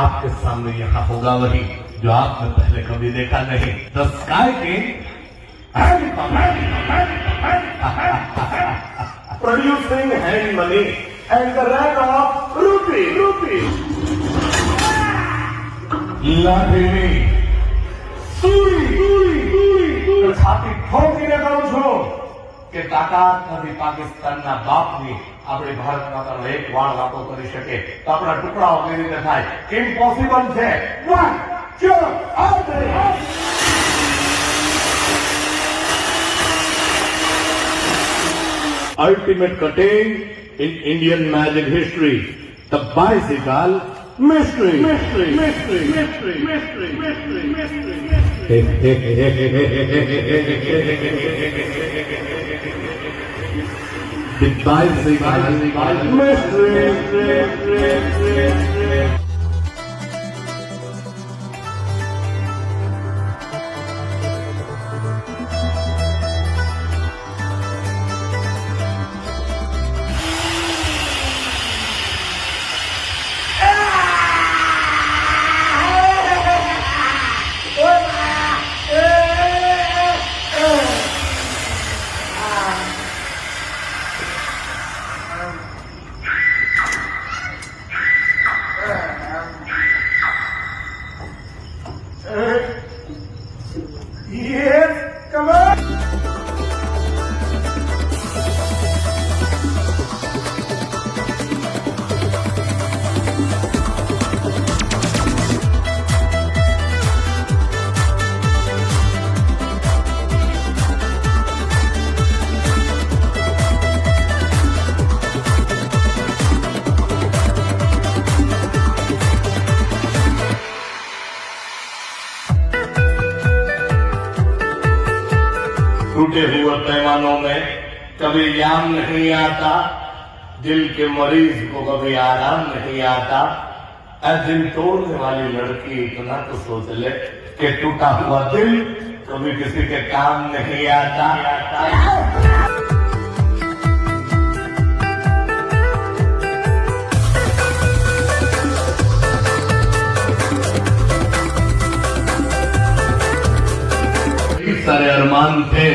आपके सामने यहाँ होगा वही जो आपने पहले कभी देखा नहीं। The sky king producing hand money and the rank of rupee. લાઠીની સુરી છાતી ઠોકીને કહું છું કે તાકાત નથી પાકિસ્તાનના બાપની આપણી ભારત માતાનો એક વાળ વાતો કરી શકે તો આપણા ટુકડાઓ કેવી રીતે થાય? ઇમ્પોસિબલ છે. 1 2 Ultimate cutting in Indian magic history. The bicycle mystery. The bicycle mystery. Yes, come on. टूटे हुए पैमानों में कभी याम नहीं आता, दिल के मरीज को कभी आराम नहीं आता। दिल तोड़ने वाली लड़की इतना तो सोच ले कि टूटा हुआ दिल कभी किसी के काम नहीं आता। सारे अरमान थे,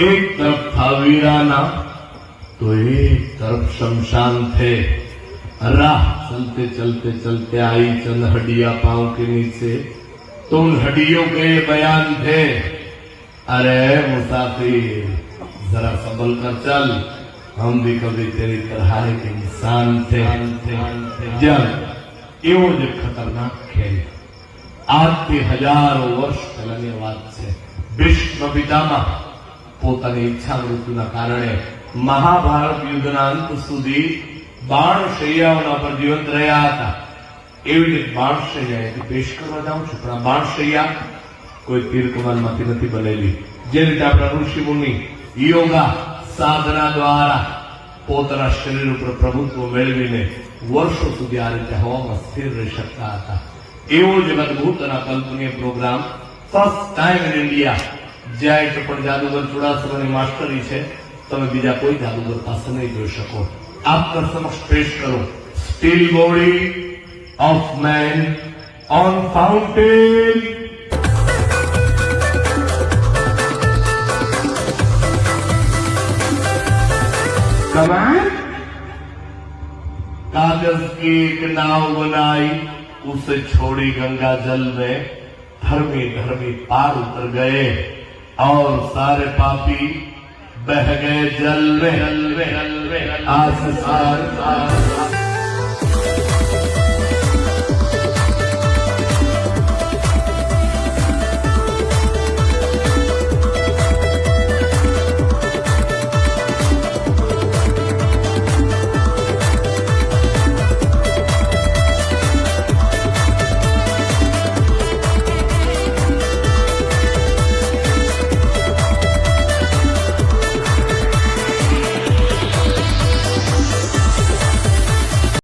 एक तरफ था वीराना तो एक तरफ शमशान थे। राह चलते चलते चलते आई चंद हड्डियां पांव के नीचे, तो उन हड्डियों के ये बयान थे, अरे मुसाफिर जरा संभल कर चल, हम भी कभी तेरी तरह के इंसान थे। जब एवो जो खतरनाक खेल આજથી હજારો વર્ષ પહેલાની વાત છે. ભીષ્મ પિતામહ પોતાની ઈચ્છા મૃત્યુના કારણે મહાભારત યુદ્ધના અંત સુધી બાણશૈયાઓના પર જીવંત રહ્યા હતા. એવી રીતે બાણશૈયા એટલે પેશ કરવા જાઉં છું, પણ આ બાણશૈયા કોઈ તીર કમાનમાંથી નથી બનેલી. જે રીતે આપણા ઋષિ મુનિ યોગા સાધના દ્વારા પોતાના શરીર ઉપર પ્રભુત્વ મેળવીને વર્ષો સુધી આ રીતે હવામાં સ્થિર રહી શકતા હતા. એવો જ અદભુત અને કલ્પનીય programme first time in India. જ્યાં પણ જાદુગર ચુડાસમાની માસ્ટરી છે, તમે બીજા કોઈ જાદુગર પાસે નહીં જોઈ શકો. આપના સમક્ષ પેશ કરો steel body of main on fountain. कमाल कागज की एक नाव बनाई, उसे छोड़ी गंगा जल में, धर्मी धर्मी पार उतर गए और सारे पापी बह गए जल में। आस